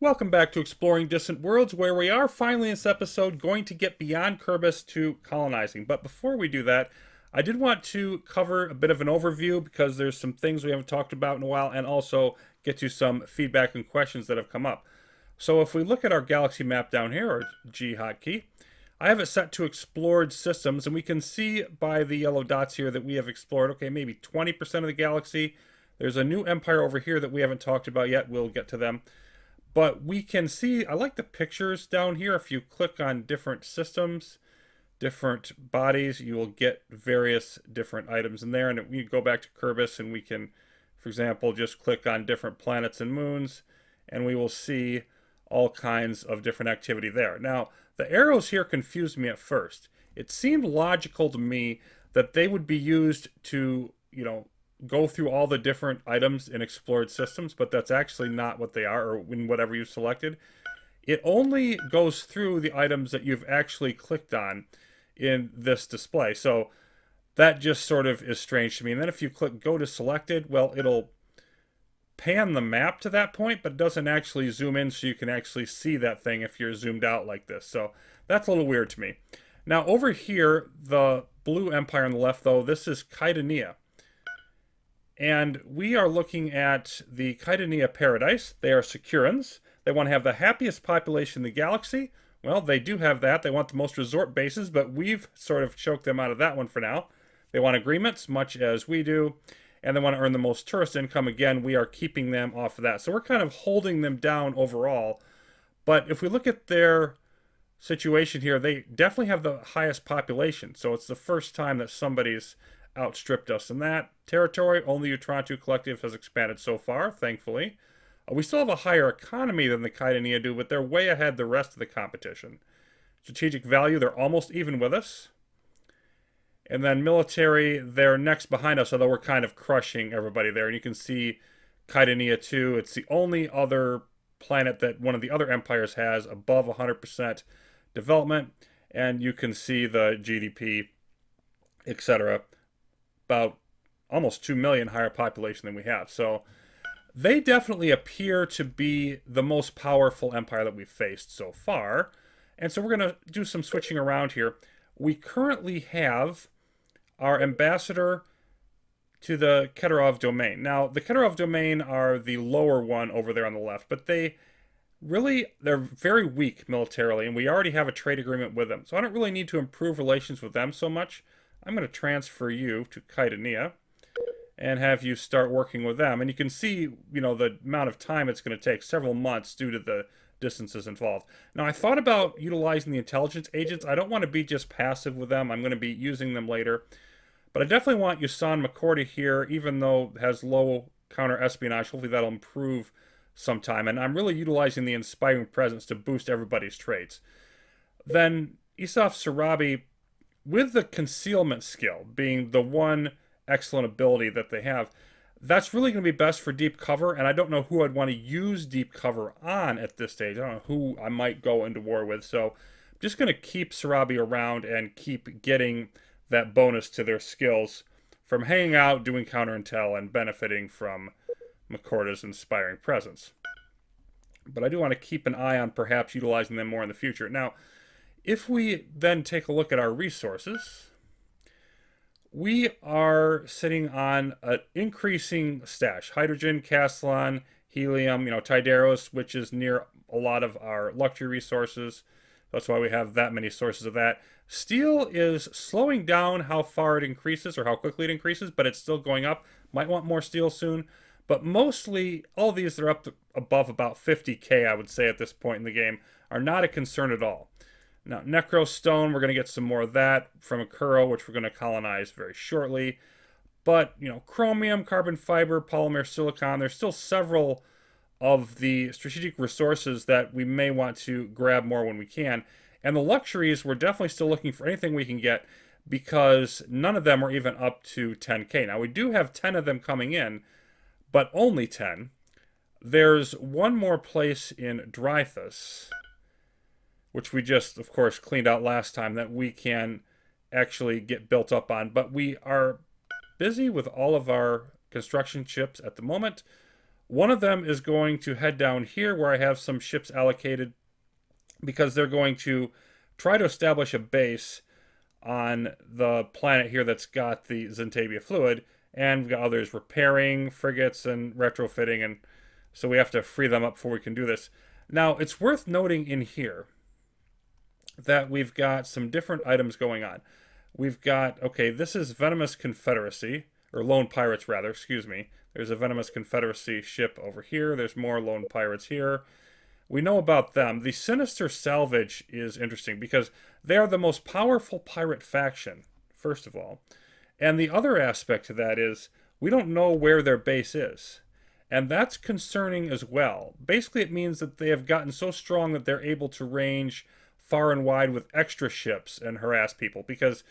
Welcome back to Exploring Distant Worlds, where we are finally in this episode going to get beyond Kerbis to colonizing. But before we do that, I did want to cover a bit of an overview because there's some things we haven't talked about in a while, and also get to some feedback and questions that have come up. So if we look at our galaxy map down here, or G hotkey, I have it set to explored systems, and we can see by the yellow dots here that we have explored, okay, maybe 20% of the galaxy. There's a new empire over here that we haven't talked about yet. We'll get to them. But we can see, I like the pictures down here. If you click on different systems, different bodies, you will get various different items in there. And we go back to Kerbis and we can, for example, just click on different planets and moons, and we will see all kinds of different activity there. Now, the arrows here confused me at first. It seemed logical to me that they would be used to, go through all the different items in explored systems, but that's actually not what they are, or in whatever you selected. It only goes through the items that you've actually clicked on in this display. So that just sort of is strange to me. And then if you click go to selected, well, it'll pan the map to that point, but it doesn't actually zoom in so you can actually see that thing if you're zoomed out like this. So that's a little weird to me. Now over here, the blue empire on the left, though, this is Kaidania. And we are looking at the Kaidania Paradise. They are Securans. They want to have the happiest population in the galaxy. Well, they do have that. They want the most resort bases, but we've sort of choked them out of that one for now. They want agreements, much as we do, and they want to earn the most tourist income. Again, we are keeping them off of that. So we're kind of holding them down overall. But if we look at their situation here, they definitely have the highest population. So it's the first time that somebody's outstripped us in that territory. Only Utrantu Collective has expanded so far, thankfully. We still have a higher economy than the Kaidania do, but they're way ahead the rest of the competition. Strategic value, they're almost even with us. And then military, they're next behind us, although we're kind of crushing everybody there. And you can see Kaidania 2. It's the only other planet that one of the other empires has above 100% development. And you can see the GDP, etc., about almost 2 million higher population than we have. So they definitely appear to be the most powerful empire that we've faced so far. And so we're going to do some switching around here. We currently have our ambassador to the Keterov domain. Now, the Keterov domain are the lower one over there on the left, but they're very weak militarily, and we already have a trade agreement with them. So I don't really need to improve relations with them so much. I'm going to transfer you to Kaidania and have you start working with them. And you can see, the amount of time it's going to take, several months due to the distances involved. Now, I thought about utilizing the intelligence agents. I don't want to be just passive with them. I'm going to be using them later. But I definitely want Yusan McCordy here, even though it has low counter-espionage. Hopefully that'll improve sometime. And I'm really utilizing the inspiring presence to boost everybody's traits. Then Isaf Sarabi, with the concealment skill being the one excellent ability that they have, that's really going to be best for deep cover, and I don't know who I'd want to use deep cover on at this stage. I don't know who I might go into war with, so I'm just going to keep Sarabi around and keep getting that bonus to their skills from hanging out, doing counter intel, and benefiting from McCorda's inspiring presence. But I do want to keep an eye on perhaps utilizing them more in the future. Now, if we then take a look at our resources, we are sitting on an increasing stash. Hydrogen, Castellan, helium, Tideros, which is near a lot of our luxury resources. That's why we have that many sources of that. Steel is slowing down how far it increases or how quickly it increases, but it's still going up. Might want more steel soon. But mostly, all these that are up to above about 50k, I would say, at this point in the game, are not a concern at all. Now, Necrostone, we're going to get some more of that from Ikkuro, which we're going to colonize very shortly. But, chromium, carbon fiber, polymer, silicon, there's still several of the strategic resources that we may want to grab more when we can. And the luxuries, we're definitely still looking for anything we can get because none of them are even up to 10k. Now, we do have 10 of them coming in, but only 10. There's one more place in Dreyfus, which we just, of course, cleaned out last time, that we can actually get built up on. But we are busy with all of our construction ships at the moment. One of them is going to head down here where I have some ships allocated because they're going to try to establish a base on the planet here that's got the Zentavia fluid, and we've got others repairing frigates and retrofitting, and so we have to free them up before we can do this. Now, it's worth noting in here that we've got some different items going on. We've got, okay, this is Venomous Confederacy, or Lone Pirates rather, excuse me. There's a Venomous Confederacy ship over here. There's more Lone Pirates here. We know about them. The Sinister Salvage is interesting because they are the most powerful pirate faction, first of all. And the other aspect to that is we don't know where their base is. And that's concerning as well. Basically, it means that they have gotten so strong that they're able to range far and wide with extra ships and harass people. Because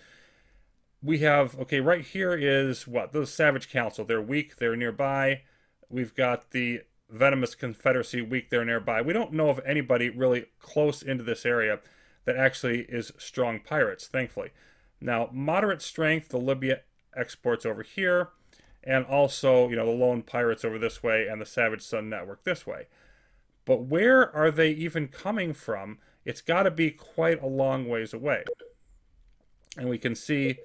we have, okay, right here is what? The Savage Council. They're weak, they're nearby. We've got the Venomous Confederacy weak, they're nearby. We don't know of anybody really close into this area that actually is strong pirates, thankfully. Now, moderate strength, the Libya exports over here, and also, you know, the Lone Pirates over this way, and the Savage Sun Network this way. But where are they even coming from? It's got to be quite a long ways away. And we can see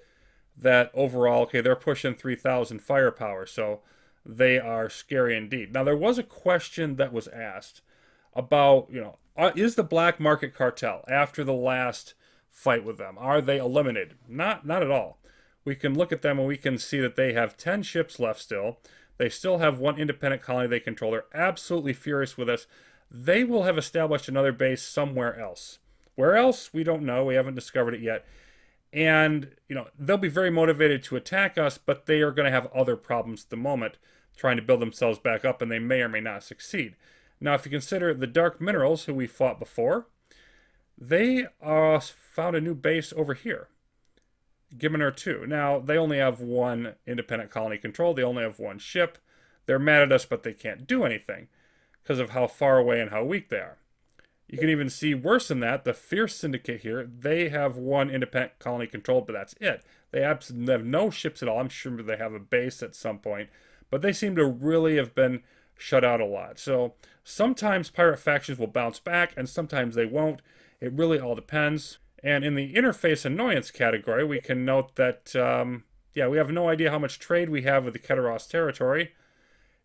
that overall, okay, they're pushing 3,000 firepower, so they are scary indeed. Now, there was a question that was asked about, you know, is the black market cartel, after the last fight with them, are they eliminated? Not at all. We can look at them and we can see that they have 10 ships left still. They still have one independent colony they control. They're absolutely furious with us. They will have established another base somewhere else. Where else? We don't know. We haven't discovered it yet. And, you know, they'll be very motivated to attack us, but they are going to have other problems at the moment, trying to build themselves back up, and they may or may not succeed. Now, if you consider the Dark Minerals, who we fought before, they found a new base over here, Giminer 2. Now, they only have one independent colony control. They only have one ship. They're mad at us, but they can't do anything because of how far away and how weak they are. You can even see worse than that, the Fierce Syndicate here, they have one independent colony controlled, but that's it. They have no ships at all. I'm sure they have a base at some point, but they seem to really have been shut out a lot. So sometimes pirate factions will bounce back, and sometimes they won't. It really all depends. And in the interface annoyance category, we can note that, yeah, we have no idea how much trade we have with the Keteros territory.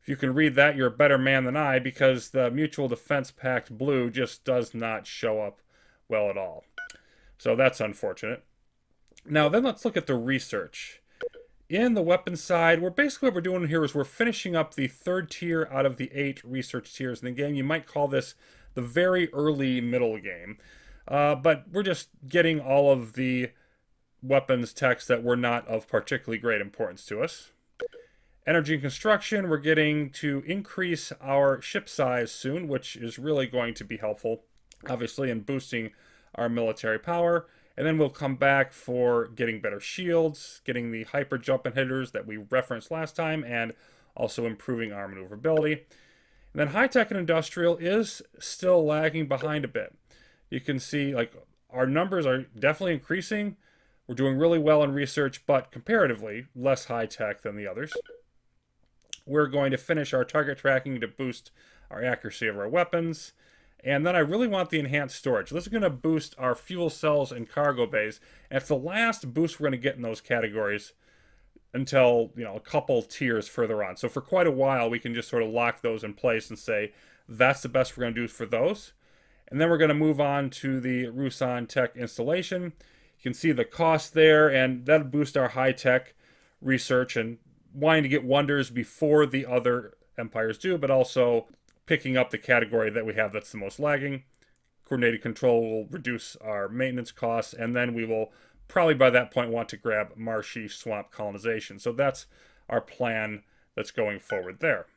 If you can read that, you're a better man than I, because the Mutual Defense Pact Blue just does not show up well at all. So that's unfortunate. Now, then let's look at the research. In the weapons side, basically what we're doing here is we're finishing up the third tier out of the 8 research tiers in the game. You might call this the very early middle game. But we're just getting all of the weapons techs that were not of particularly great importance to us. Energy and construction, we're getting to increase our ship size soon, which is really going to be helpful, obviously, in boosting our military power. And then we'll come back for getting better shields, getting the hyper jump inhibitors that we referenced last time, and also improving our maneuverability. And then high-tech and industrial is still lagging behind a bit. You can see, like, our numbers are definitely increasing. We're doing really well in research, but comparatively less high-tech than the others. We're going to finish our target tracking to boost our accuracy of our weapons. And then I really want the enhanced storage. This is going to boost our fuel cells and cargo bays. And it's the last boost we're going to get in those categories until, you know, a couple tiers further on. So for quite a while, we can just sort of lock those in place and say, that's the best we're going to do for those. And then we're going to move on to the Rusan Tech installation. You can see the cost there, and that'll boost our high-tech research and wanting to get wonders before the other empires do, but also picking up the category that we have that's the most lagging. Coordinated control will reduce our maintenance costs, and then we will probably by that point want to grab marshy swamp colonization. So that's our plan that's going forward there.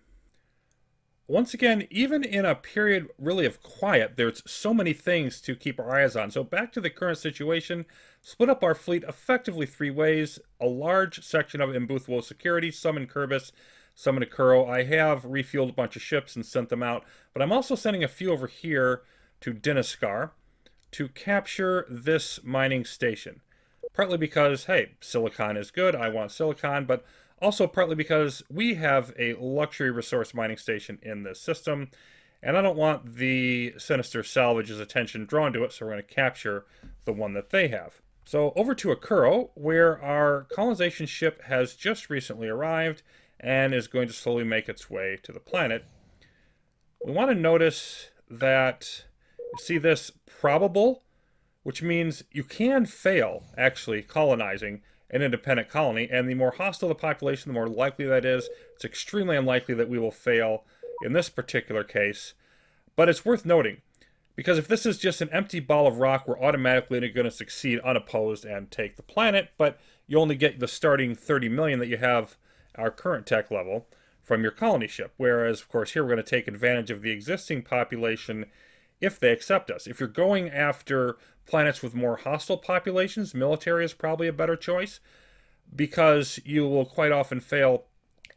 Once again, even in a period really of quiet, there's so many things to keep our eyes on. So back to the current situation, split up our fleet effectively 3 ways. A large section of in Boothwell security, some in Kerbis, some in Ikkuro. I have refueled a bunch of ships and sent them out, but I'm also sending a few over here to Dinaskar to capture this mining station. Partly because, hey, silicon is good, I want silicon, but Also, partly because we have a luxury resource mining station in this system, and I don't want the Sinister Salvage's attention drawn to it, so we're going to capture the one that they have. So over to Ikkuro, where our colonization ship has just recently arrived and is going to slowly make its way to the planet. We want to notice that, see this probable, which means you can fail actually colonizing an independent colony, and the more hostile the population, the more likely that is. It's extremely unlikely that we will fail in this particular case, but it's worth noting, because if this is just an empty ball of rock, we're automatically going to succeed unopposed and take the planet, but you only get the starting 30 million that you have our current tech level from your colony ship, whereas, of course, here we're going to take advantage of the existing population if they accept us. If you're going after planets with more hostile populations, military is probably a better choice, because you will quite often fail,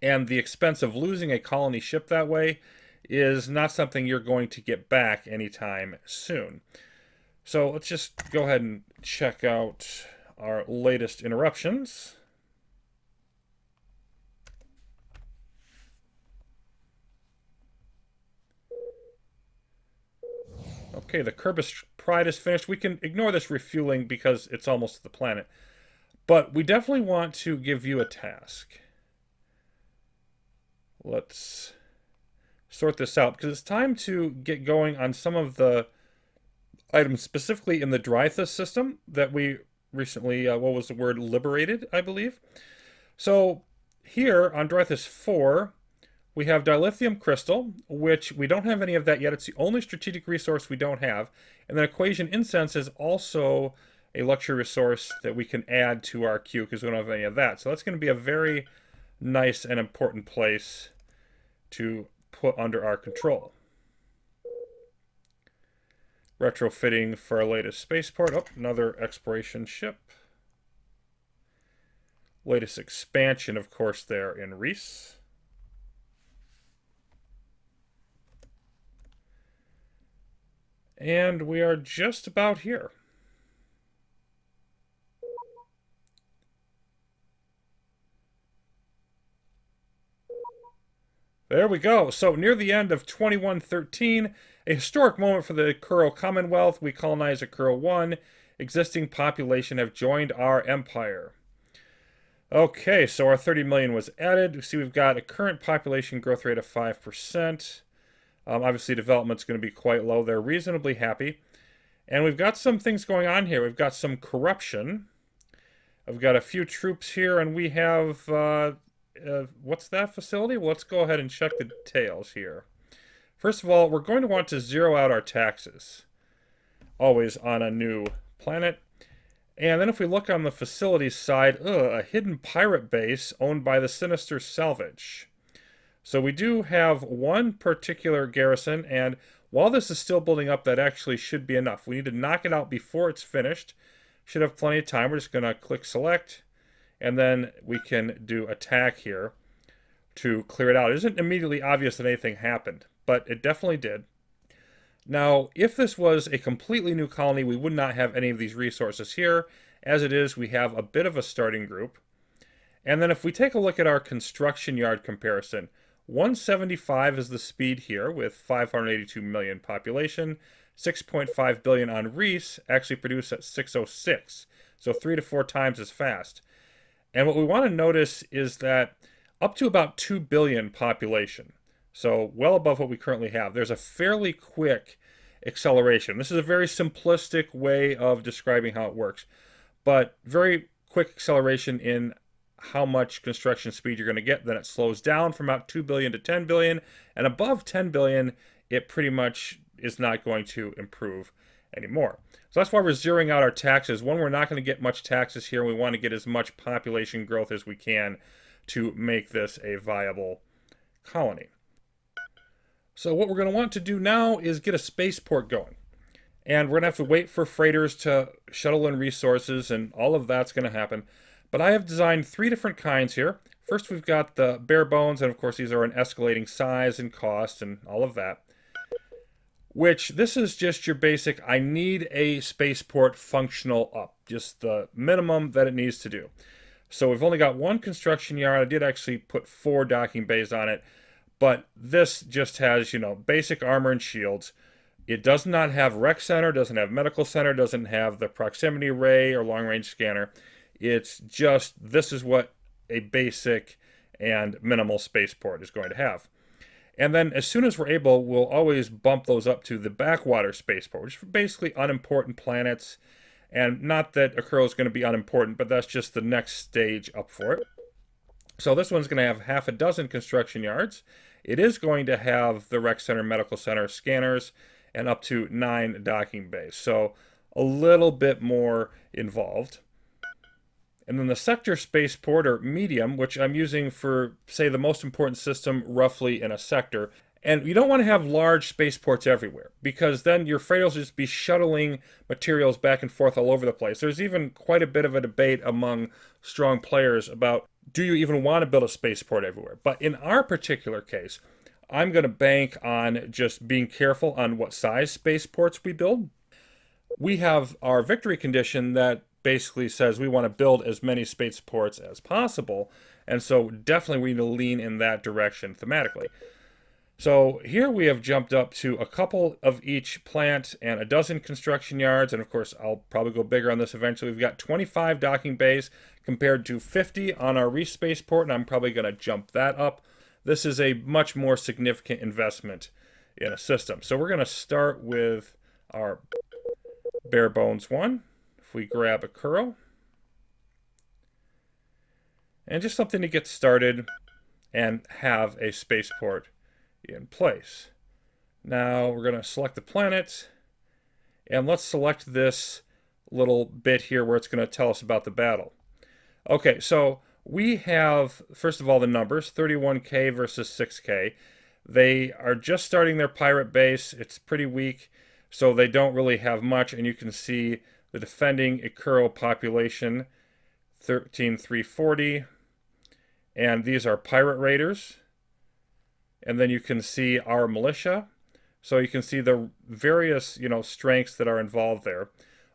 and the expense of losing a colony ship that way is not something you're going to get back anytime soon. So let's just go ahead and check out our latest interruptions. Okay, the Kerbis Pride is finished. We can ignore this refueling because it's almost to the planet. But we definitely want to give you a task. Let's sort this out, because it's time to get going on some of the items specifically in the Dreythus system that we recently, liberated, I believe. So here on Dreythus 4, we have dilithium crystal, which we don't have any of that yet. It's the only strategic resource we don't have. And then equation incense is also a luxury resource that we can add to our queue because we don't have any of that. So that's going to be a very nice and important place to put under our control. Retrofitting for our latest spaceport. Oh, another exploration ship. Latest expansion, of course, there in Reese. And we are just about here. There we go. So near the end of 2113, a historic moment for the Ikkuro Commonwealth. We colonize Ikkuro 1. Existing population have joined our empire. Okay, so our 30 million was added. We see we've got a current population growth rate of 5%. Obviously, development's going to be quite low. They're reasonably happy. And we've got some things going on here. We've got some corruption. I've got a few troops here, and we have... what's that facility? Well, let's go ahead and check the details here. First of all, we're going to want to zero out our taxes. Always on a new planet. And then if we look on the facilities side, a hidden pirate base owned by the Sinister Salvage. So we do have one particular garrison, and while this is still building up, that actually should be enough. We need to knock it out before it's finished. Should have plenty of time. We're just going to click select, and then we can do attack here to clear it out. It isn't immediately obvious that anything happened, but it definitely did. Now, if this was a completely new colony, we would not have any of these resources here. As it is, we have a bit of a starting group. And then if we take a look at our construction yard comparison, 175 is the speed here with 582 million population. 6.5 billion on Reese actually produced at 606. So 3 to 4 times as fast. And what we want to notice is that up to about 2 billion population, so well above what we currently have, there's a fairly quick acceleration. This is a very simplistic way of describing how it works, but very quick acceleration in how much construction speed you're going to get. Then it slows down from about 2 billion to 10 billion, and above 10 billion, it pretty much is not going to improve anymore. So that's why we're zeroing out our taxes. One, we're not going to get much taxes here. We want to get as much population growth as we can to make this a viable colony. So what we're going to want to do now is get a spaceport going. And we're going to have to wait for freighters to shuttle in resources, and all of that's going to happen. But I have designed 3 different kinds here. First, we've got the bare bones, and of course these are an escalating size and cost and all of that. Which, this is just your basic, I need a spaceport functional up. Just the minimum that it needs to do. So we've only got one construction yard. I did actually put 4 docking bays on it, but this just has, basic armor and shields. It does not have rec center, doesn't have medical center, doesn't have the proximity array or long range scanner. It's just, this is what a basic and minimal spaceport is going to have. And then as soon as we're able, we'll always bump those up to the backwater spaceport, which are basically unimportant planets. And not that Ikkuro is going to be unimportant, but that's just the next stage up for it. So this one's going to have half a dozen construction yards. It is going to have the rec center, medical center, scanners, and up to 9 docking bays. So a little bit more involved. And then the sector spaceport, or medium, which I'm using for, say, the most important system roughly in a sector. And you don't want to have large spaceports everywhere, because then your freighters will just be shuttling materials back and forth all over the place. There's even quite a bit of a debate among strong players about, do you even want to build a spaceport everywhere? But in our particular case, I'm going to bank on just being careful on what size spaceports we build. We have our victory condition that basically says we want to build as many spaceports as possible, and so definitely we need to lean in that direction thematically. So here we have jumped up to a couple of each plant and a dozen construction yards, and of course I'll probably go bigger on this eventually. We've got 25 docking bays compared to 50 on our Reef spaceport, and I'm probably going to jump that up. This is a much more significant investment in a system. So we're going to start with our bare bones one. If we grab Ikkuro, and just something to get started and have a spaceport in place. Now we're going to select the planet, and let's select this little bit here where it's going to tell us about the battle. Okay, so we have, first of all, the numbers, 31K versus 6K. They are just starting their pirate base. It's pretty weak, so they don't really have much, and you can see the defending Ikkuro population, 13,340, and these are pirate raiders. And then you can see our militia. So you can see the various, strengths that are involved there.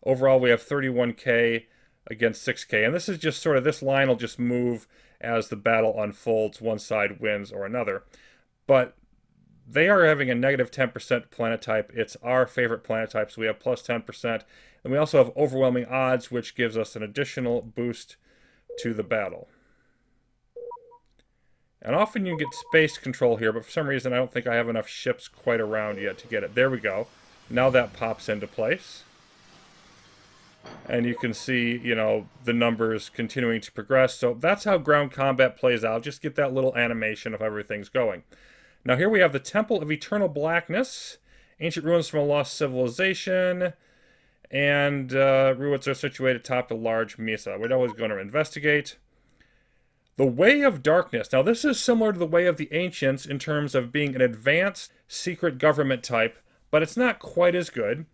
Overall, we have 31K against 6K. And this is just sort of, this line will just move as the battle unfolds. One side wins or another. But they are having a negative 10% planet type. It's our favorite planet type, so we have plus 10%. And we also have overwhelming odds, which gives us an additional boost to the battle. And often you can get space control here, but for some reason I don't think I have enough ships quite around yet to get it. There we go. Now that pops into place. And you can see, the numbers continuing to progress. So that's how ground combat plays out. Just get that little animation of how everything's going. Now here we have the Temple of Eternal Blackness. Ancient ruins from a lost civilization. And ruins are situated atop a large mesa. We're always going to investigate. The Way of Darkness. Now this is similar to the Way of the Ancients in terms of being an advanced secret government type, but it's not quite as good.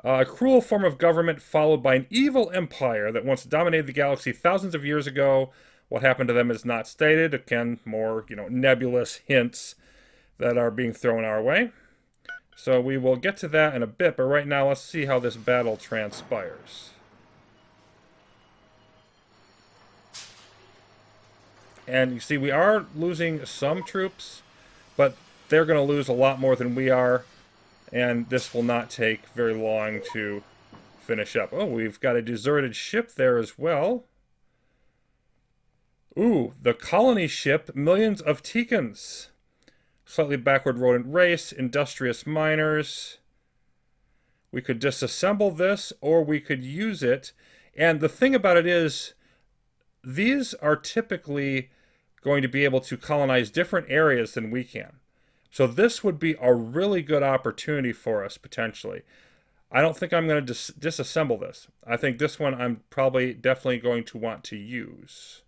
A cruel form of government followed by an evil empire that once dominated the galaxy thousands of years ago. What happened to them is not stated. Again, more, nebulous hints that are being thrown our way. So we will get to that in a bit, but right now let's see how this battle transpires. And you see we are losing some troops, but they're going to lose a lot more than we are, and this will not take very long to finish up. Oh, we've got a deserted ship there as well. Ooh, the colony ship, millions of Tikans. Slightly backward rodent race, industrious miners. We could disassemble this, or we could use it. And the thing about it is, these are typically going to be able to colonize different areas than we can. So this would be a really good opportunity for us, potentially. I don't think I'm going to disassemble this. I think this one I'm probably definitely going to want to use.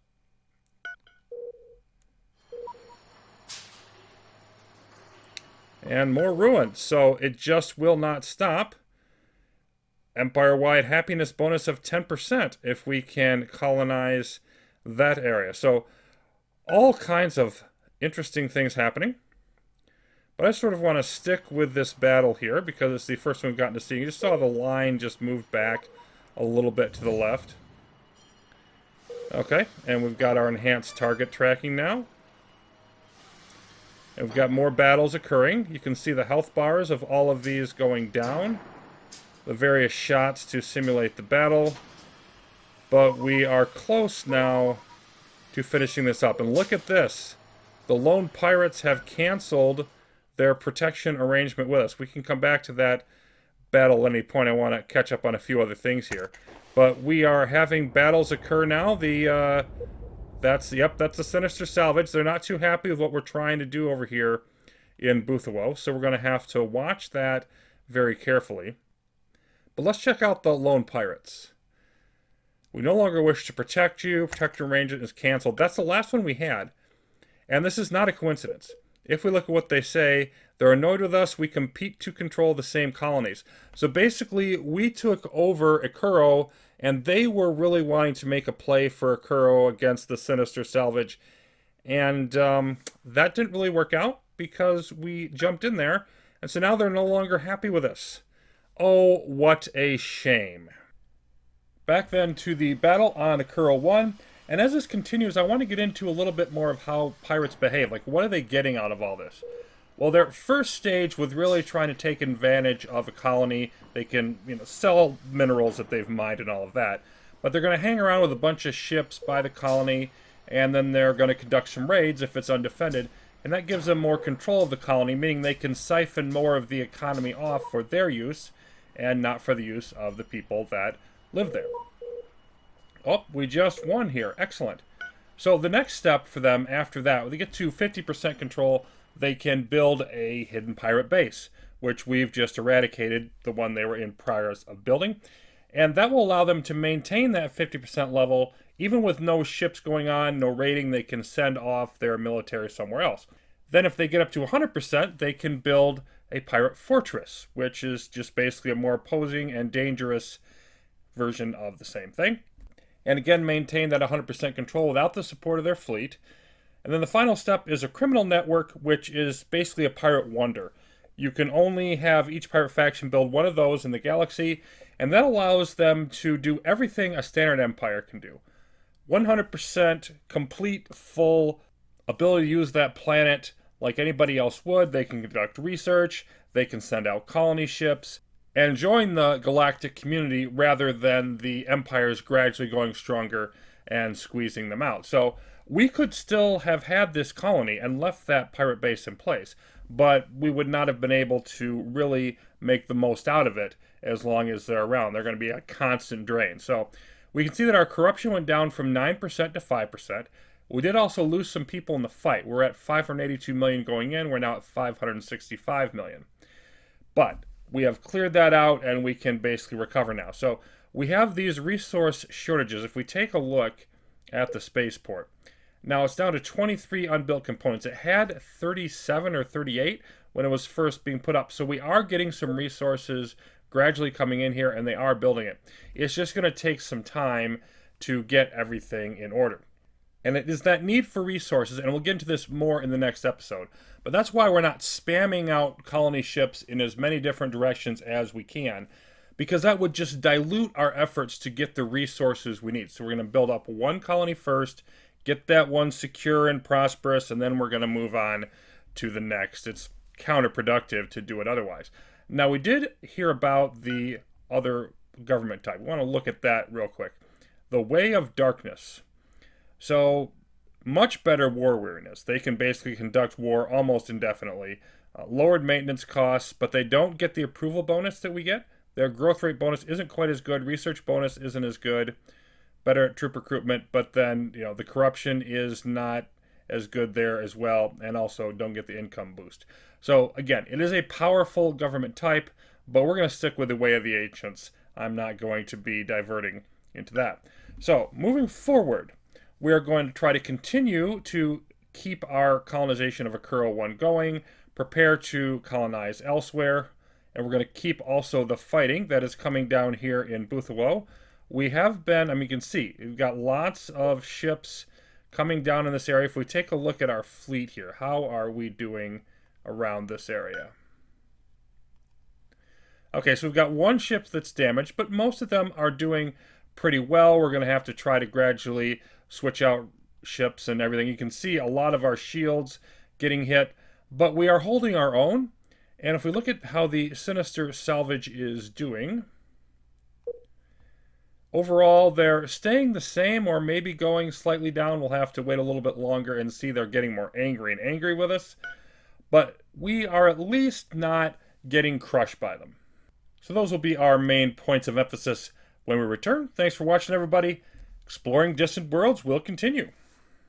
And more ruins. So it just will not stop. Empire-wide happiness bonus of 10% if we can colonize that area. So all kinds of interesting things happening. But I sort of want to stick with this battle here because it's the first one we've gotten to see. You just saw the line just move back a little bit to the left. Okay, and we've got our enhanced target tracking now. And we've got more battles occurring. You can see the health bars of all of these going down. The various shots to simulate the battle. But we are close now to finishing this up. And look at this. The lone pirates have canceled their protection arrangement with us. We can come back to that battle at any point. I want to catch up on a few other things here. But we are having battles occur now. That's the Sinister Salvage. They're not too happy with what we're trying to do over here in Buthawo, so we're going to have to watch that very carefully. But let's check out the lone pirates. We no longer wish to protect you. Protector arrangement is canceled. That's the last one we had. And this is not a coincidence. If we look at what they say, they're annoyed with us. We compete to control the same colonies. So basically, we took over Ikkuro, and they were really wanting to make a play for Ikkuro against the Sinister Salvage. And that didn't really work out because we jumped in there. And so now they're no longer happy with us. Oh, what a shame. Back then to the battle on Ikkuro 1. And as this continues, I want to get into a little bit more of how pirates behave. Like, what are they getting out of all this? Well, their first stage was really trying to take advantage of a colony. They can, sell minerals that they've mined and all of that. But they're going to hang around with a bunch of ships by the colony, and then they're going to conduct some raids if it's undefended. And that gives them more control of the colony, meaning they can siphon more of the economy off for their use, and not for the use of the people that live there. Oh, we just won here. Excellent. So the next step for them after that, when they get to 50% control, they can build a hidden pirate base, which we've just eradicated, the one they were in prior of building. And that will allow them to maintain that 50% level, even with no ships going on, no raiding. They can send off their military somewhere else. Then if they get up to 100%, they can build a pirate fortress, which is just basically a more opposing and dangerous version of the same thing. And again, maintain that 100% control without the support of their fleet. And then the final step is a criminal network, which is basically a pirate wonder. You can only have each pirate faction build one of those in the galaxy, and that allows them to do everything a standard empire can do. 100% complete, full ability to use that planet like anybody else would. They can conduct research, they can send out colony ships, and join the galactic community rather than the empires gradually going stronger and squeezing them out. So we could still have had this colony and left that pirate base in place, but we would not have been able to really make the most out of it as long as they're around. They're going to be a constant drain. So we can see that our corruption went down from 9% to 5%. We did also lose some people in the fight. We're at 582 million going in. We're now at 565 million. But we have cleared that out, and we can basically recover now. So we have these resource shortages. If we take a look at the spaceport, now it's down to 23 unbuilt components. It had 37 or 38 when it was first being put up. So we are getting some resources gradually coming in here, and they are building it. It's just going to take some time to get everything in order. And it is that need for resources, and we'll get into this more in the next episode. But that's why we're not spamming out colony ships in as many different directions as we can, because that would just dilute our efforts to get the resources we need. So we're going to build up one colony first, get that one secure and prosperous, and then we're going to move on to the next. It's counterproductive to do it otherwise. Now, we did hear about the other government type. We want to look at that real quick. The Way of Darkness. So, much better war weariness. They can basically conduct war almost indefinitely. Lowered maintenance costs, but they don't get the approval bonus that we get. Their growth rate bonus isn't quite as good. Research bonus isn't as good. Better at troop recruitment, but then, the corruption is not as good there as well, and also don't get the income boost. So, again, it is a powerful government type, but we're going to stick with the Way of the Ancients. I'm not going to be diverting into that. So, moving forward, we are going to try to continue to keep our colonization of Ikkuro 1 going, prepare to colonize elsewhere, and we're going to keep also the fighting that is coming down here in Buthawo. We have been, you can see, we've got lots of ships coming down in this area. If we take a look at our fleet here, how are we doing around this area? Okay, so we've got one ship that's damaged, but most of them are doing pretty well. We're going to have to try to gradually switch out ships and everything. You can see a lot of our shields getting hit, but we are holding our own. And if we look at how the Sinister salvage is doing, overall they're staying the same or maybe going slightly down. We'll have to wait a little bit longer and see. They're getting more angry and angry with us, but we are at least not getting crushed by them. So those will be our main points of emphasis when we return. Thanks for watching, everybody. Exploring Distant Worlds will continue.